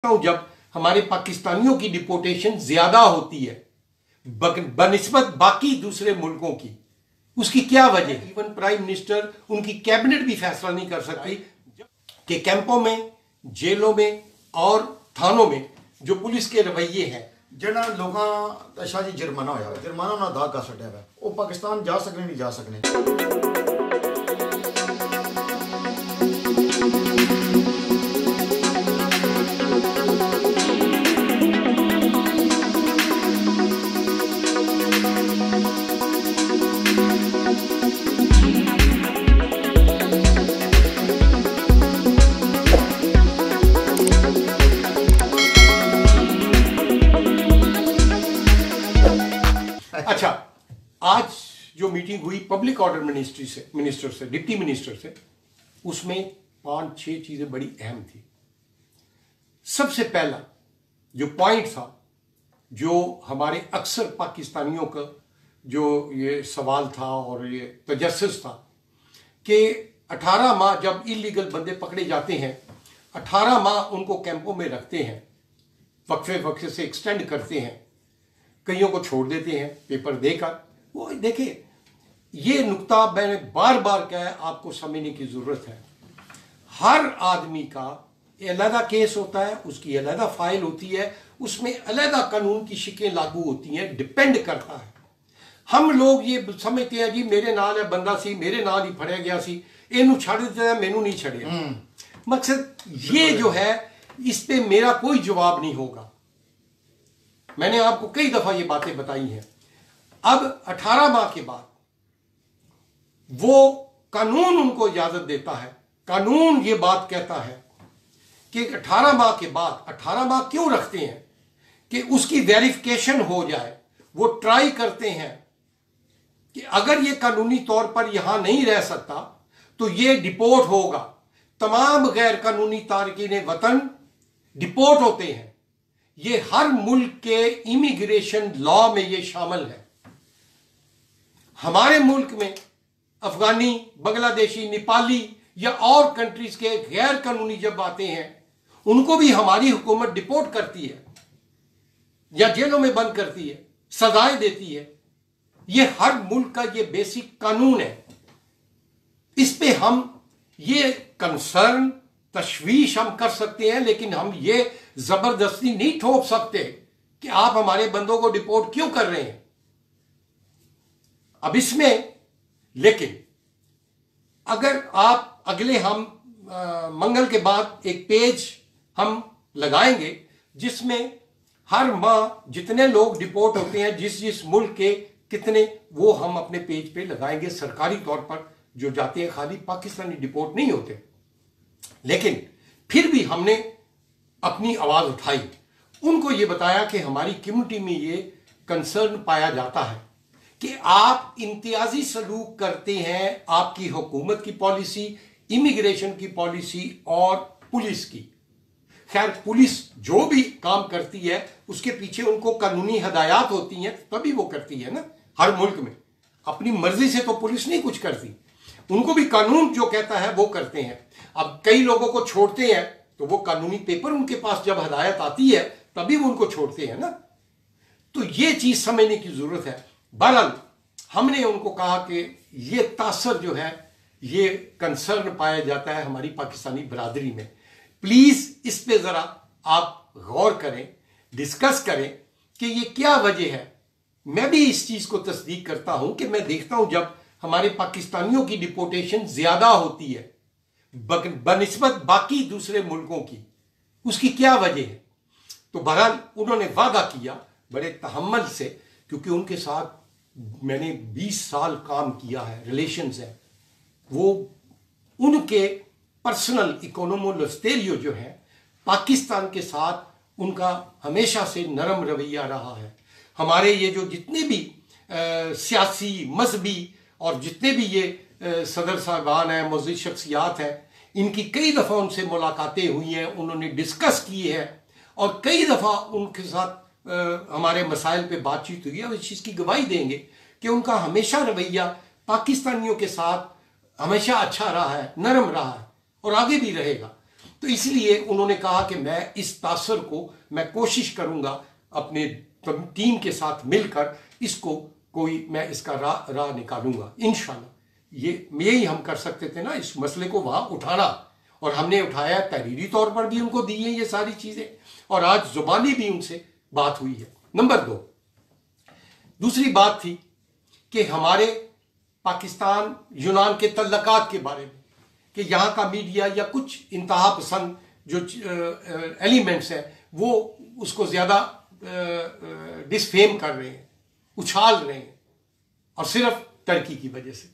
जब हमारे पाकिस्तानियों की डिपोर्टेशन ज्यादा होती है बनिस्बत बाकी दूसरे मुल्कों की, उसकी क्या वजह है? इवन प्राइम मिनिस्टर, उनकी कैबिनेट भी फैसला नहीं कर सकती कि कैंपों में, जेलों में और थानों में जो पुलिस के रवैये हैं, जिन्होंने लोगों शाह जी जुर्माना होया, जुर्माना उन्होंने अदा कर छड्या है, वो पाकिस्तान जा सकने नहीं जा सकने। अच्छा, आज जो मीटिंग हुई पब्लिक ऑर्डर मिनिस्टर से डिप्टी मिनिस्टर से, उसमें 5-6 चीजें बड़ी अहम थी। सबसे पहला जो पॉइंट था, जो हमारे अक्सर पाकिस्तानियों का जो ये सवाल था और ये तजस्सुस था कि 18 माह जब इलीगल बंदे पकड़े जाते हैं, 18 माह उनको कैंपों में रखते हैं, वक्फे से एक्सटेंड करते हैं, कईयों को छोड़ देते हैं पेपर देकर। वो देखिए, ये नुक्ता मैंने बार बार कहा है, आपको समझने की जरूरत है। हर आदमी का अलहदा केस होता है, उसकी अलहदा फाइल होती है, उसमें अलहदा कानून की शिकें लागू होती हैं, डिपेंड करता है। हम लोग ये समझते हैं जी मेरे नाल है बंदा सी, मेरे नाल ही फड़िया गया सी, इनू छड़ दिता है, मैनू नहीं छड़िया। मकसद ये जो है, इस पे मेरा कोई जवाब नहीं होगा। मैंने आपको कई दफा ये बातें बताई हैं। अब 18 माह के बाद वो कानून उनको इजाजत देता है, कानून ये बात कहता है कि 18 माह के बाद, 18 माह क्यों रखते हैं कि उसकी वेरिफिकेशन हो जाए। वो ट्राई करते हैं कि अगर ये कानूनी तौर पर यहां नहीं रह सकता तो ये डिपोर्ट होगा। तमाम गैर कानूनी तारकीन वतन डिपोर्ट होते हैं। ये हर मुल्क के इमिग्रेशन लॉ में ये शामिल है। हमारे मुल्क में अफगानी, बांग्लादेशी, नेपाली या और कंट्रीज के गैर कानूनी जब आते हैं, उनको भी हमारी हुकूमत डिपोर्ट करती है या जेलों में बंद करती है, सजाएं देती है। ये हर मुल्क का ये बेसिक कानून है। इस पे हम ये कंसर्न, तशवीश हम कर सकते हैं, लेकिन हम ये जबरदस्ती नहीं थोप सकते कि आप हमारे बंदों को डिपोर्ट क्यों कर रहे हैं। अब इसमें लेकिन अगर आप अगले हम मंगल के बाद एक पेज हम लगाएंगे जिसमें हर माह जितने लोग डिपोर्ट होते हैं, जिस जिस मुल्क के कितने, वो हम अपने पेज पे लगाएंगे। सरकारी तौर पर जो जाते हैं, खाली पाकिस्तानी डिपोर्ट नहीं होते। लेकिन फिर भी हमने अपनी आवाज उठाई, उनको ये बताया कि हमारी कम्युनिटी में ये कंसर्न पाया जाता है कि आप इम्तियाजी सलूक करते हैं, आपकी हुकूमत की पॉलिसी, इमिग्रेशन की पॉलिसी और पुलिस की। खैर, पुलिस जो भी काम करती है उसके पीछे उनको कानूनी हदायत होती हैं, तभी वो करती है ना। हर मुल्क में अपनी मर्जी से तो पुलिस नहीं कुछ करती, उनको भी कानून जो कहता है वो करते हैं। अब कई लोगों को छोड़ते हैं तो वो कानूनी पेपर उनके पास जब हदायत आती है तभी वो उनको छोड़ते हैं ना। तो ये चीज समझने की जरूरत है। बहरहाल हमने उनको कहा कि ये तासर जो है, ये कंसर्न पाया जाता है हमारी पाकिस्तानी बरादरी में। प्लीज इस पे जरा आप गौर करें, डिस्कस करें कि ये क्या वजह है। मैं भी इस चीज को तस्दीक करता हूं कि मैं देखता हूं जब हमारे पाकिस्तानियों की डिपोर्टेशन ज्यादा होती है बनिस्बत बाकी दूसरे मुल्कों की, उसकी क्या वजह है। तो बहरहाल उन्होंने वादा किया बड़े तहम्मुल से, क्योंकि उनके साथ मैंने 20 साल काम किया है, रिलेशंस है। वो उनके पर्सनल इकोनोमोलस्टेरियो जो है पाकिस्तान के साथ उनका हमेशा से नरम रवैया रहा है। हमारे ये जो जितने भी सियासी, मजहबी और जितने भी ये सदर साहबान हैं, मौजूद शख्सियात हैं, इनकी कई दफ़ा उनसे मुलाकातें हुई हैं, उन्होंने डिस्कस की है और कई दफ़ा उनके साथ हमारे मसाइल पे बातचीत हुई है। और इस चीज़ की गवाही देंगे कि उनका हमेशा रवैया पाकिस्तानियों के साथ हमेशा अच्छा रहा है, नरम रहा है और आगे भी रहेगा। तो इसलिए उन्होंने कहा कि मैं इस तासर को मैं कोशिश करूंगा अपने टीम के साथ मिलकर इसको कोई मैं इसका राह निकालूंगा इंशाल्लाह। यही हम कर सकते थे ना, इस मसले को वहां उठाना, और हमने उठाया, तहरीरी तौर पर भी उनको दी है ये सारी चीजें, और आज जुबानी भी उनसे बात हुई है। नंबर 2, दूसरी बात थी कि हमारे पाकिस्तान यूनान के तल्लकात के बारे में, कि यहाँ का मीडिया या कुछ इंतहा पसंद जो एलिमेंट्स हैं वो उसको ज़्यादा डिसफेम कर रहे हैं, उछाल रहे हैं, और सिर्फ टर्की की वजह से।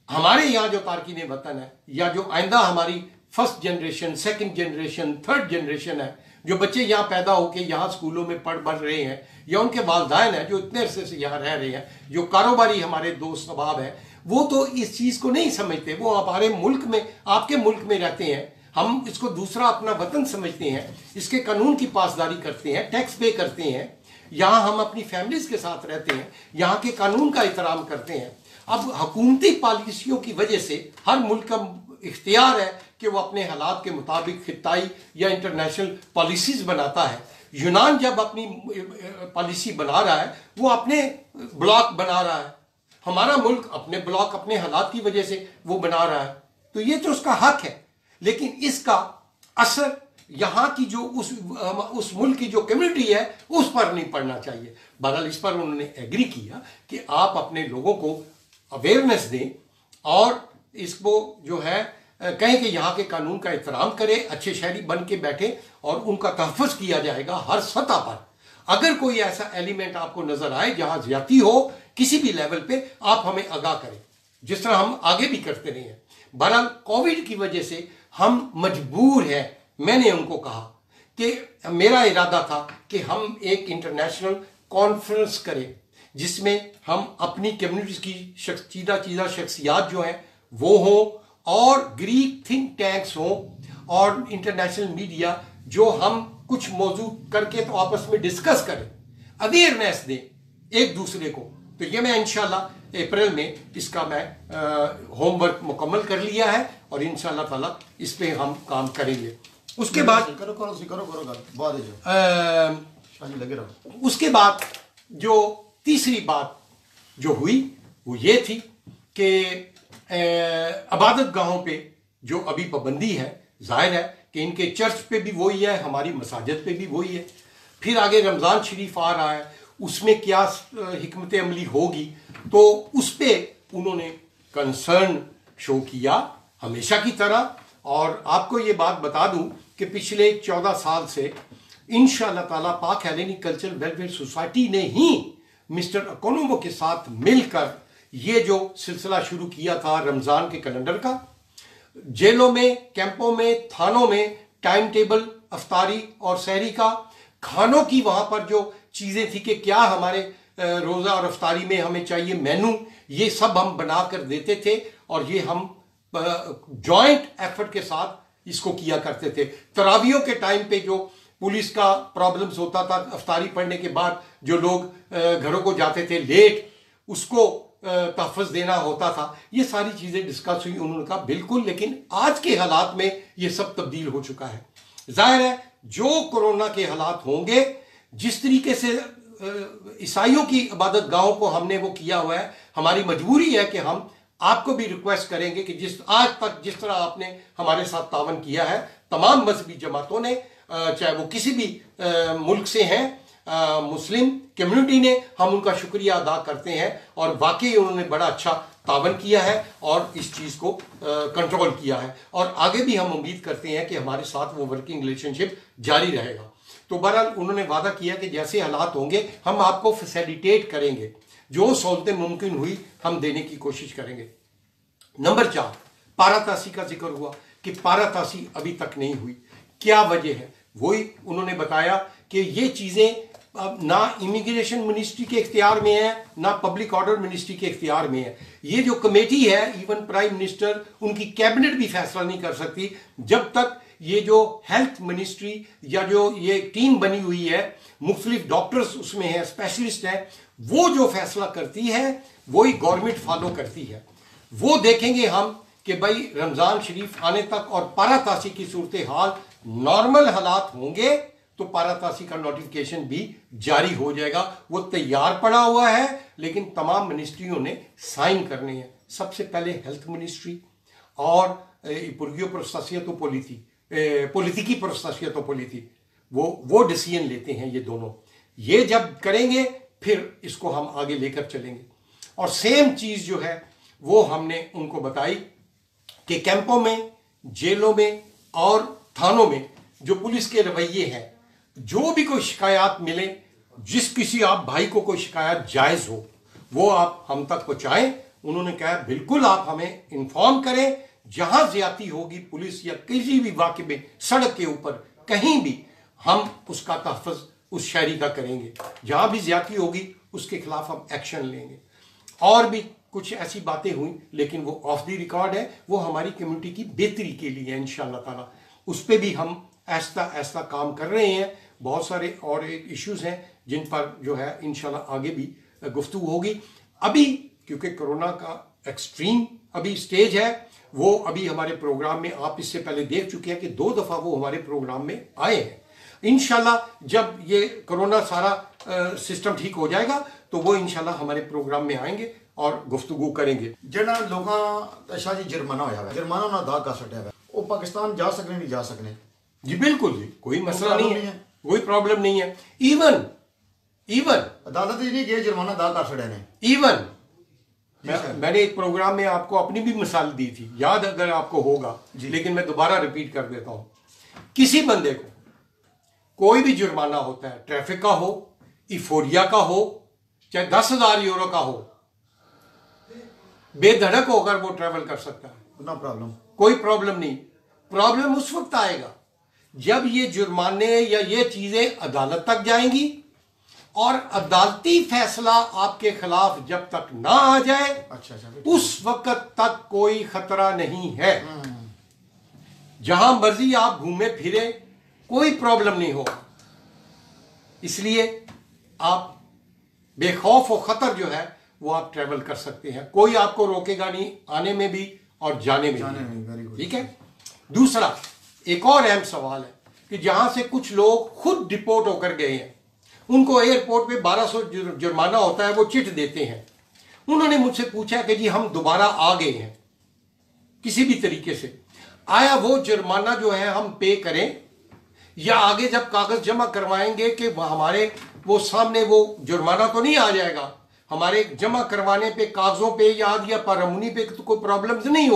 हमारे यहाँ जो तारकीन वतन है, या जो आइंदा हमारी first generation, second generation, third generation है, जो बच्चे यहाँ पैदा होकर यहाँ स्कूलों में पढ़ रहे हैं, या उनके वालिदैन हैं जो इतने अरसे से यहाँ रह रहे हैं, जो कारोबारी हमारे दोस्त अहबाब हैं, वो तो इस चीज़ को नहीं समझते। वो हमारे मुल्क में, आपके मुल्क में रहते हैं, हम इसको दूसरा अपना वतन समझते हैं, इसके कानून की पासदारी करते हैं, टैक्स पे करते हैं, यहाँ हम अपनी फैमिलीज के साथ रहते हैं, यहाँ के कानून का एहतराम करते हैं। अब हुकूमती पॉलिसियों की वजह से हर मुल्क का इख्तियार है कि वो अपने हालात के मुताबिक खिताई या इंटरनेशनल पॉलिसीज बनाता है। यूनान जब अपनी पॉलिसी बना रहा है वो अपने ब्लॉक बना रहा है, हमारा मुल्क अपने ब्लॉक, अपने हालात की वजह से वो बना रहा है, तो ये तो उसका हक है, लेकिन इसका असर यहाँ की जो उस मुल्क की जो कम्युनिटी है उस पर नहीं पड़ना चाहिए। बहरहाल इस पर उन्होंने एग्री किया कि आप अपने लोगों को अवेयरनेस दें और इसको जो है कहें कि यहाँ के कानून का एहतराम करें, अच्छे शहरी बन के बैठे, और उनका तहफ़्फ़ुज़ किया जाएगा हर सतह पर। अगर कोई ऐसा एलिमेंट आपको नजर आए जहां ज्यादती हो किसी भी लेवल पे, आप हमें आगाह करें, जिस तरह हम आगे भी करते रहे हैं। बहरहाल कोविड की वजह से हम मजबूर हैं। मैंने उनको कहा कि मेरा इरादा था कि हम एक इंटरनेशनल कॉन्फ्रेंस करें जिसमें हम अपनी कम्युनिटीज की चीदा शख्सियात जो हैं वो हों, और ग्रीक थिंक टैंक्स हों, और इंटरनेशनल मीडिया, जो हम कुछ मौजू करके तो आपस में डिस्कस करें, अवेयरनेस दें एक दूसरे को। तो ये मैं इंशाल्लाह अप्रैल में इसका मैं होमवर्क मुकम्मल कर लिया है, और इंशाल्लाह ताला इस पे हम काम करेंगे। उसके बाद उसके बाद जो तीसरी बात जो हुई वो ये थी कि इबादत गाहों पे जो अभी पाबंदी है, जाहिर है कि इनके चर्च पे भी वही है, हमारी मसाजिद पे भी वही है। फिर आगे रमज़ान शरीफ आ रहा है, उसमें क्या हिकमत अमली होगी, तो उस पर उन्होंने कंसर्न शो किया हमेशा की तरह। और आपको ये बात बता दूं कि पिछले 14 साल से इंशाअल्लाह ताला पाक हेलेनिक कल्चरल वेलफेयर सोसाइटी ने ही मिस्टर अकोनोमो के साथ मिलकर ये जो सिलसिला शुरू किया था रमज़ान के कैलेंडर का, जेलों में, कैंपों में, थानों में टाइम टेबल अफ्तारी और सहरी का, खानों की वहां पर जो चीजें थी कि क्या हमारे रोजा और अफ्तारी में हमें चाहिए मेनू, ये सब हम बना कर देते थे, और ये हम जॉइंट एफर्ट के साथ इसको किया करते थे। तरावियों के टाइम पे जो पुलिस का प्रॉब्लम्स होता था, अफ्तारी पढ़ने के बाद जो लोग घरों को जाते थे लेट, उसको तहफ़्फ़ुज़ देना होता था, ये सारी चीजें डिस्कस हुई। उन्होंने कहा बिल्कुल, लेकिन आज के हालात में ये सब तब्दील हो चुका है। जाहिर है जो कोरोना के हालात होंगे, जिस तरीके से ईसाइयों की इबादत गाहों को हमने वो किया हुआ है, हमारी मजबूरी है कि हम आपको भी रिक्वेस्ट करेंगे कि आज तक जिस तरह आपने हमारे साथ तावन किया है, तमाम मजहबी जमातों ने, चाहे वो किसी भी मुल्क से हैं, मुस्लिम कम्युनिटी ने, हम उनका शुक्रिया अदा करते हैं, और वाकई उन्होंने बड़ा अच्छा तावन किया है और इस चीज़ को कंट्रोल किया है, और आगे भी हम उम्मीद करते हैं कि हमारे साथ वो वर्किंग रिलेशनशिप जारी रहेगा। तो बहरहाल उन्होंने वादा किया कि जैसे हालात होंगे हम आपको फैसिलिटेट करेंगे, जो सहूलतें मुमकिन हुई हम देने की कोशिश करेंगे। नंबर 4, पारातासी का जिक्र हुआ कि पारातासी अभी तक नहीं हुई, क्या वजह है? वही उन्होंने बताया कि ये चीज़ें ना इमिग्रेशन मिनिस्ट्री के इख्तियार में है, ना पब्लिक ऑर्डर मिनिस्ट्री के इख्तियार में है। ये जो कमेटी है, इवन प्राइम मिनिस्टर, उनकी कैबिनेट भी फैसला नहीं कर सकती जब तक ये जो हेल्थ मिनिस्ट्री या जो ये टीम बनी हुई है, मुख्तलिफ डॉक्टर्स उसमें हैं, स्पेशलिस्ट हैं, वो जो फैसला करती है वही गवर्नमेंट फॉलो करती है। वो देखेंगे हम कि भाई रमजान शरीफ आने तक और पारातासी की सूरत हाल नॉर्मल हालात होंगे तो पारातासी का नोटिफिकेशन भी जारी हो जाएगा। वो तैयार पड़ा हुआ है, लेकिन तमाम मिनिस्ट्रियों ने साइन करने हैं। सबसे पहले हेल्थ मिनिस्ट्री और पॉलिटिकी प्रोस्तासियतो वो डिसीजन लेते हैं। ये दोनों ये जब करेंगे फिर इसको हम आगे लेकर चलेंगे। और सेम चीज जो है वो हमने उनको बताई कि कैंपों में, जेलों में और थानों में जो पुलिस के रवैये हैं, जो भी कोई शिकायत मिले, जिस किसी आप भाई को कोई शिकायत जायज हो वो आप हम तक पहुंचाएं। उन्होंने कहा बिल्कुल आप हमें इन्फॉर्म करें, जहां ज्यादती होगी पुलिस या किसी भी वाकई में सड़क के ऊपर कहीं भी, हम उसका तहफ़्फ़ुज़ उस शहरी का करेंगे। जहां भी ज्यादती होगी उसके खिलाफ हम एक्शन लेंगे। और भी कुछ ऐसी बातें हुई, लेकिन वो ऑफ द रिकॉर्ड है, वो हमारी कम्युनिटी की बेहतरी के लिए है इंशाअल्लाह ताला। उस पर भी हम ऐसा काम कर रहे हैं। बहुत सारे और इश्यूज हैं जिन पर जो है इंशाल्लाह आगे भी गुफ्तगू होगी। अभी क्योंकि कोरोना का एक्सट्रीम अभी स्टेज है, वो अभी हमारे प्रोग्राम में आप इससे पहले देख चुके हैं कि 2 दफा वो हमारे प्रोग्राम में आए हैं। इंशाल्लाह जब ये कोरोना सारा सिस्टम ठीक हो जाएगा तो वो इंशाल्लाह हमारे प्रोग्राम में आएंगे और गुफ्तगू करेंगे। जिन्होंने लोगों शाह जी जुर्माना होया है, जुर्माना उन्होंने अदा कर सटिया है, वो पाकिस्तान जा सकने नहीं जा सकने? जी बिल्कुल जी, कोई मसला नहीं है, कोई प्रॉब्लम नहीं है। इवन अदालत ही नहीं गए, जुर्माना अदा कर सड़े ने। इवन मैंने एक प्रोग्राम में आपको अपनी भी मिसाल दी थी, याद अगर आपको होगा, लेकिन मैं दोबारा रिपीट कर देता हूं। किसी बंदे को कोई भी जुर्माना होता है, ट्रैफिक का हो, इफोरिया का हो, चाहे 10,000 यूरो का हो, बेधड़क होकर वो ट्रैवल कर सकता है, नो प्रॉब्लम, कोई प्रॉब्लम नहीं। प्रॉब्लम उस वक्त आएगा जब ये जुर्माने या ये चीजें अदालत तक जाएंगी और अदालती फैसला आपके खिलाफ जब तक ना आ जाए, अच्छा, उस वक्त तक कोई खतरा नहीं है। जहां मर्जी आप घूमे फिरे, कोई प्रॉब्लम नहीं होगा। इसलिए आप बेखौफ और खतर जो है वो आप ट्रेवल कर सकते हैं, कोई आपको रोकेगा नहीं आने में भी और जाने में भी। ठीक है। दूसरा एक और अहम सवाल है कि जहां से कुछ लोग खुद डिपोर्ट होकर गए हैं, उनको एयरपोर्ट पे 1200 जुर्माना होता है, वो चिट देते हैं। उन्होंने मुझसे पूछा कि जी हम दोबारा आ गए हैं किसी भी तरीके से, आया वो जुर्माना जो है हम पे करें या आगे जब कागज जमा करवाएंगे कि हमारे वो सामने वो जुर्माना तो नहीं आ जाएगा, हमारे जमा करवाने पे कागजों पे या पारमूनी पे तो कोई प्रॉब्लम नहीं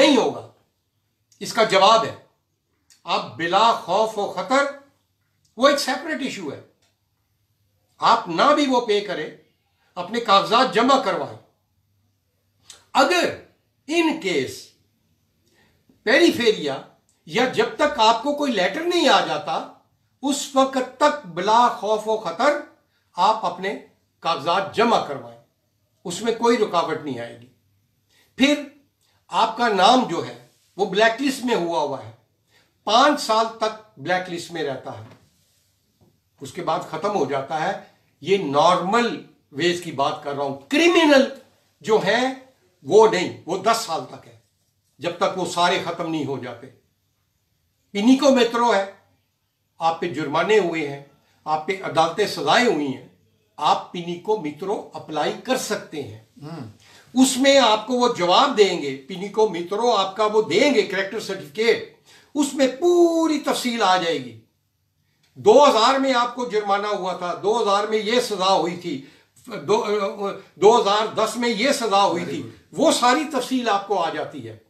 होगा। इसका जवाब है आप बिला खौफ और खतर, वो एक सेपरेट इशू है, आप ना भी वो पे करें, अपने कागजात जमा करवाएं। अगर इन केस पेरीफेरिया या जब तक आपको कोई लेटर नहीं आ जाता, उस वक्त तक बिला खौफ व खतर आप अपने कागजात जमा करवाएं, उसमें कोई रुकावट नहीं आएगी। फिर आपका नाम जो है वो ब्लैकलिस्ट में हुआ है, 5 साल तक ब्लैकलिस्ट में रहता है, उसके बाद खत्म हो जाता है। ये नॉर्मल वेज की बात कर रहा हूं, क्रिमिनल जो है वो नहीं, वो 10 साल तक है, जब तक वो सारे खत्म नहीं हो जाते। पिनिको मेट्रो है, आप पे जुर्माने हुए हैं, आप पे अदालतें सजाएं हुई हैं, आप पिनिको मित्रो अप्लाई कर सकते हैं। उसमें आपको वो जवाब देंगे, पिनिको मित्रो आपका वो देंगे कैरेक्टर सर्टिफिकेट, उसमें पूरी तफसील आ जाएगी। 2000 में आपको जुर्माना हुआ था, 2000 में ये सजा हुई थी, 2010 में ये सजा हुई थी, वो सारी तफसील आपको आ जाती है।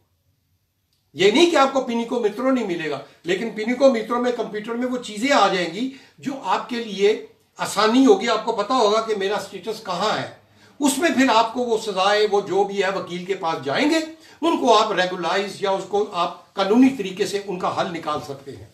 ये नहीं कि आपको पिनिको मित्रो नहीं मिलेगा, लेकिन पिनिको मित्रो में कंप्यूटर में वो चीजें आ जाएंगी जो आपके लिए आसानी होगी, आपको पता होगा कि मेरा स्टेटस कहां है। उसमें फिर आपको वो सजाएं, वो जो भी है वकील के पास जाएंगे, उनको आप रेगुलाइज या उसको आप कानूनी तरीके से उनका हल निकाल सकते हैं।